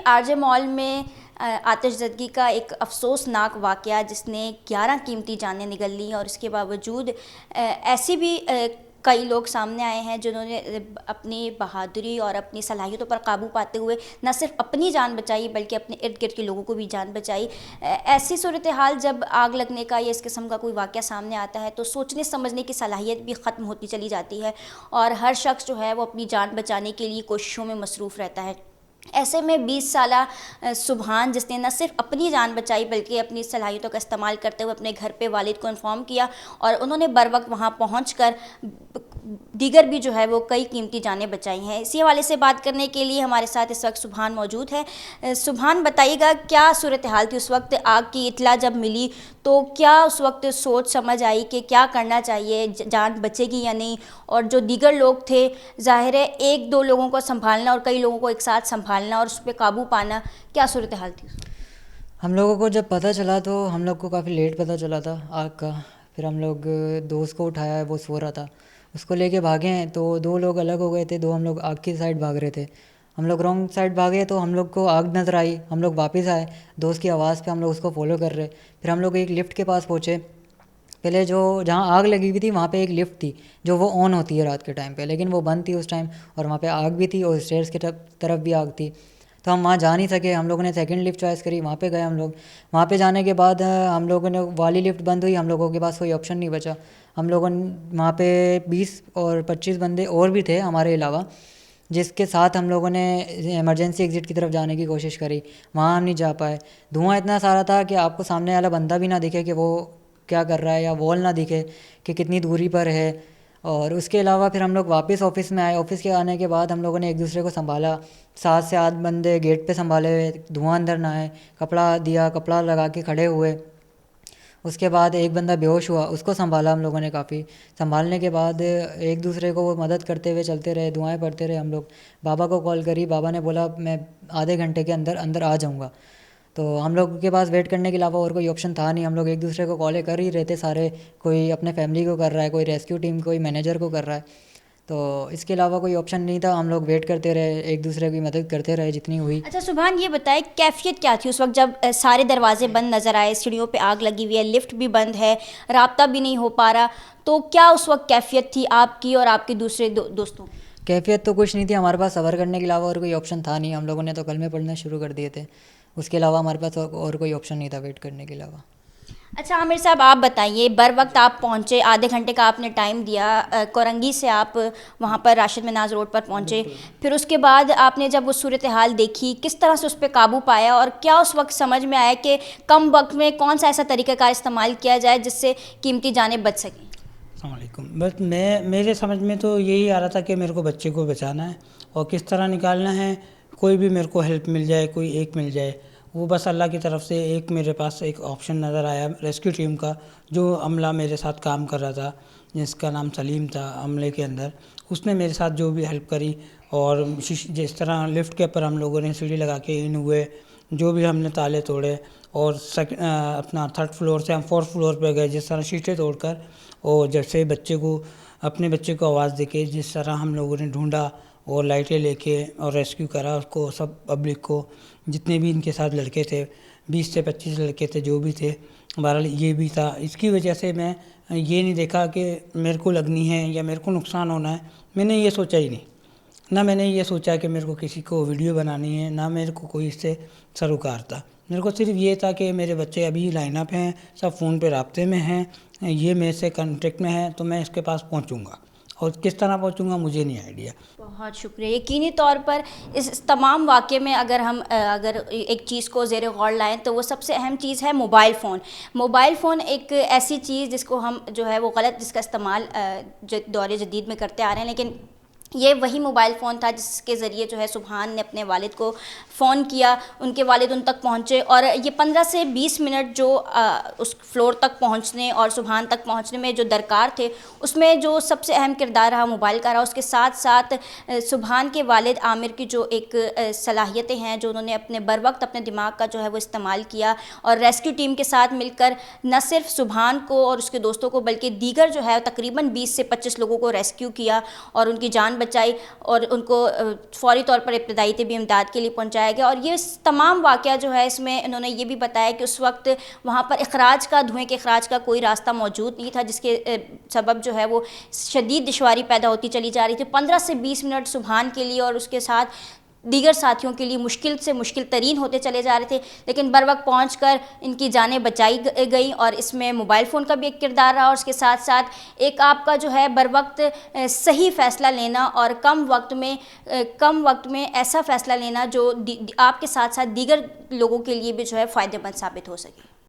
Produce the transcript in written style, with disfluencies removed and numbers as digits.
R J مال میں آتش زدگی کا ایک افسوسناک واقعہ جس نے 11 قیمتی جانیں نگل لیں، اور اس کے باوجود ایسے بھی کئی لوگ سامنے آئے ہیں جنہوں نے اپنی بہادری اور اپنی صلاحیتوں پر قابو پاتے ہوئے نہ صرف اپنی جان بچائی بلکہ اپنے ارد گرد کے لوگوں کو بھی جان بچائی۔ ایسی صورتحال جب آگ لگنے کا یا اس قسم کا کوئی واقعہ سامنے آتا ہے تو سوچنے سمجھنے کی صلاحیت بھی ختم ہوتی چلی جاتی ہے، اور ہر شخص جو ہے وہ اپنی جان بچانے کے لیے کوششوں میں مصروف رہتا ہے۔ ایسے میں 20 سالہ سبحان، جس نے نہ صرف اپنی جان بچائی بلکہ اپنی صلاحیتوں کا استعمال کرتے ہوئے اپنے گھر پہ والد کو انفارم کیا، اور انہوں نے بروقت وہاں پہنچ کر دیگر بھی جو ہے وہ کئی قیمتی جانیں بچائی ہیں۔ اسی حوالے سے بات کرنے کے لیے ہمارے ساتھ اس وقت سبحان موجود ہے۔ سبحان، بتائیے گا کیا صورتحال تھی اس وقت؟ آگ کی اطلاع جب ملی تو کیا اس وقت سوچ سمجھ آئی کہ کیا کرنا چاہیے، جان بچے گی یا نہیں؟ اور جو دیگر لوگ تھے، ظاہر ہے ایک دو لوگوں کو سنبھالنا اور کئی لوگوں کو ایک ساتھ سنبھالنا اور اس پہ قابو پانا، کیا صورتحال تھی؟ ہم لوگوں کو جب پتہ چلا تو ہم لوگ کو کافی لیٹ پتہ چلا تھا آگ کا۔ پھر ہم لوگ دوست کو اٹھایا ہے، وہ سو رہا تھا، اس کو لے کے بھاگے ہیں تو 2 لوگ الگ ہو گئے تھے، 2 ہم لوگ آگ کی سائڈ بھاگ رہے تھے۔ ہم لوگ رانگ سائڈ بھاگے تو ہم لوگ کو آگ نظر آئی، ہم لوگ واپس آئے، دوست کی آواز پہ ہم لوگ اس کو فالو کر رہے۔ پھر ہم لوگ ایک لفٹ کے پاس پہنچے۔ پہلے جہاں آگ لگی ہوئی تھی وہاں پہ ایک لفٹ تھی جو وہ آن ہوتی ہے رات کے ٹائم پہ، لیکن وہ بند تھی اس ٹائم، اور وہاں پہ آگ بھی تھی اور اسٹیئرس کی طرف بھی آگ تھی، تو ہم وہاں جا نہیں سکے۔ ہم لوگوں نے سیکنڈ لفٹ چوائس کری، وہاں پہ گئے ہم لوگ۔ وہاں پہ جانے کے بعد ہم لوگوں نے والی لفٹ بند ہوئی، ہم لوگوں کے پاس کوئی آپشن نہیں بچا۔ ہم لوگوں نے وہاں پہ 20 اور 25 بندے اور بھی تھے ہمارے علاوہ، جس کے ساتھ ہم لوگوں نے ایمرجنسی ایگزٹ کی طرف جانے کی کوشش کری، وہاں ہم نہیں جا پائے۔ دھواں اتنا سارا تھا کہ آپ کو سامنے والا بندہ بھی نہ دکھے کہ وہ کیا کر رہا ہے، یا وال نہ دکھے کہ کتنی دوری پر ہے۔ اور اس کے علاوہ پھر ہم لوگ واپس آفس میں آئے۔ آفس کے آنے کے بعد ہم لوگوں نے ایک دوسرے کو سنبھالا، 7 سے 8 بندے گیٹ پہ سنبھالے ہوئے، دھواں اندر نہ آئے، کپڑا دیا، کپڑا لگا کے کھڑے ہوئے۔ اس کے بعد ایک بندہ بے ہوش ہوا، اس کو سنبھالا ہم لوگوں نے کافی۔ سنبھالنے کے بعد ایک دوسرے کو وہ مدد کرتے ہوئے چلتے رہے، دعائیں پڑھتے رہے ہم لوگ۔ بابا کو کال کری، بابا نے بولا میں آدھے گھنٹے کے اندر آ جاؤں گا۔ تو ہم لوگ کے پاس ویٹ کرنے کے علاوہ اور کوئی آپشن تھا نہیں، ہم لوگ ایک دوسرے کو کالیں کر ہی رہے تھے سارے، کوئی اپنے فیملی کو کر رہا ہے، کوئی ریسکیو ٹیم، کوئی مینیجر کو کر رہا ہے، تو اس کے علاوہ کوئی آپشن نہیں تھا۔ ہم لوگ ویٹ کرتے رہے، ایک دوسرے کی مدد کرتے رہے جتنی ہوئی۔ اچھا سبحان، یہ بتائیں کیفیت کیا تھی اس وقت جب سارے دروازے بند نظر آئے، سیڑھیوں پہ آگ لگی ہوئی ہے، لفٹ بھی بند ہے، رابطہ بھی نہیں ہو پا رہا، تو کیا اس وقت کیفیت تھی آپ کی اور آپ کے دوسرے دوستوں؟ کیفیت تو کچھ نہیں تھی، ہمارے پاس صبر کرنے کے علاوہ اور کوئی آپشن تھا نہیں۔ ہم لوگوں نے تو کلمے پڑھنا شروع کر دیے تھے، اس کے علاوہ ہمارے پاس اور کوئی آپشن نہیں تھا ویٹ کرنے کے علاوہ۔ اچھا عامر صاحب، آپ بتائیے، بر وقت آپ پہنچے، آدھے گھنٹے کا آپ نے ٹائم دیا، کورنگی سے آپ وہاں پر راشد مناز روڈ پر پہنچے، پھر اس کے بعد آپ نے جب وہ صورتحال دیکھی کس طرح سے اس پہ قابو پایا، اور کیا اس وقت سمجھ میں آیا کہ کم وقت میں کون سا ایسا طریقہ کار استعمال کیا جائے جس سے قیمتی جانیں بچ سکیں؟ السلام علیکم۔ بس میرے سمجھ میں تو یہی آ رہا تھا کہ میرے کو بچے کو بچانا ہے اور کس طرح نکالنا ہے، کوئی بھی میرے کو ہیلپ مل جائے، کوئی ایک مل جائے، وہ بس اللہ کی طرف سے ایک میرے پاس ایک آپشن نظر آیا ریسکیو ٹیم کا، جو عملہ میرے ساتھ کام کر رہا تھا جس کا نام سلیم تھا عملے کے اندر، اس نے میرے ساتھ جو بھی ہیلپ کری، اور جس طرح لفٹ کے اوپر ہم لوگوں نے سیڑھی لگا کے ان ہوئے، جو بھی ہم نے تالے توڑے، اور اپنا 3rd فلور سے ہم 4th فلور پہ گئے، جس طرح شیٹیں توڑ کر، اور جیسے اپنے بچے کو آواز دے کے جس طرح ہم لوگوں نے ڈھونڈا اور لائٹیں لے کے اور ریسکیو کرا اس کو، سب پبلک کو، جتنے بھی ان کے ساتھ لڑکے تھے، 20 سے 25 لڑکے تھے جو بھی تھے، بہرحال یہ بھی تھا۔ اس کی وجہ سے میں یہ نہیں دیکھا کہ میرے کو لگنی ہے یا میرے کو نقصان ہونا ہے، میں نے یہ سوچا ہی نہیں، نہ میں نے یہ سوچا کہ میرے کو کسی کو ویڈیو بنانی ہے، نہ میرے کو کوئی اس سے سروکار تھا۔ میرے کو صرف یہ تھا کہ میرے بچے ابھی لائن اپ ہیں، سب فون پہ رابطے میں ہیں، یہ میرے سے کانٹیکٹ میں ہے، تو میں اس کے پاس پہنچوں گا، اور کس طرح پہنچوں گا مجھے نہیں آئیڈیا۔ بہت شکریہ۔ یقینی طور پر اس تمام واقعے میں اگر ایک چیز کو زیر غور لائیں تو وہ سب سے اہم چیز ہے موبائل فون۔ موبائل فون ایک ایسی چیز جس کو ہم جو ہے وہ غلط، جس کا استعمال دور جدید میں کرتے آ رہے ہیں، لیکن یہ وہی موبائل فون تھا جس کے ذریعے جو ہے سبحان نے اپنے والد کو فون کیا، ان کے والد ان تک پہنچے، اور یہ 15 سے 20 منٹ جو اس فلور تک پہنچنے اور سبحان تک پہنچنے میں جو درکار تھے، اس میں جو سب سے اہم کردار رہا موبائل کا رہا۔ اس کے ساتھ ساتھ سبحان کے والد عامر کی جو ایک صلاحیتیں ہیں، جو انہوں نے اپنے بر وقت اپنے دماغ کا جو ہے وہ استعمال کیا، اور ریسکیو ٹیم کے ساتھ مل کر نہ صرف سبحان کو اور اس کے دوستوں کو بلکہ دیگر جو ہے تقریباً 20 سے 25 لوگوں کو ریسکیو کیا اور ان کی جان بچائی اور ان کو فوری طور پر ابتدائی طبی امداد کے لیے پہنچایا گیا. اور یہ تمام واقعہ جو ہے اس میں انہوں نے یہ بھی بتایا کہ اس وقت وہاں پر دھوئیں کے اخراج کا کوئی راستہ موجود نہیں تھا، جس کے سبب جو ہے وہ شدید دشواری پیدا ہوتی چلی جا رہی تھی. 15 سے 20 منٹ سبحان کے لیے اور اس کے ساتھ دیگر ساتھیوں کے لیے مشکل سے مشکل ترین ہوتے چلے جا رہے تھے، لیکن بر وقت پہنچ کر ان کی جانیں بچائی گئیں. اور اس میں موبائل فون کا بھی ایک کردار رہا، اور اس کے ساتھ ساتھ ایک آپ کا جو ہے بر وقت صحیح فیصلہ لینا اور کم وقت میں ایسا فیصلہ لینا جو آپ کے ساتھ ساتھ دیگر لوگوں کے لیے بھی جو ہے فائدہ مند ثابت ہو سکے.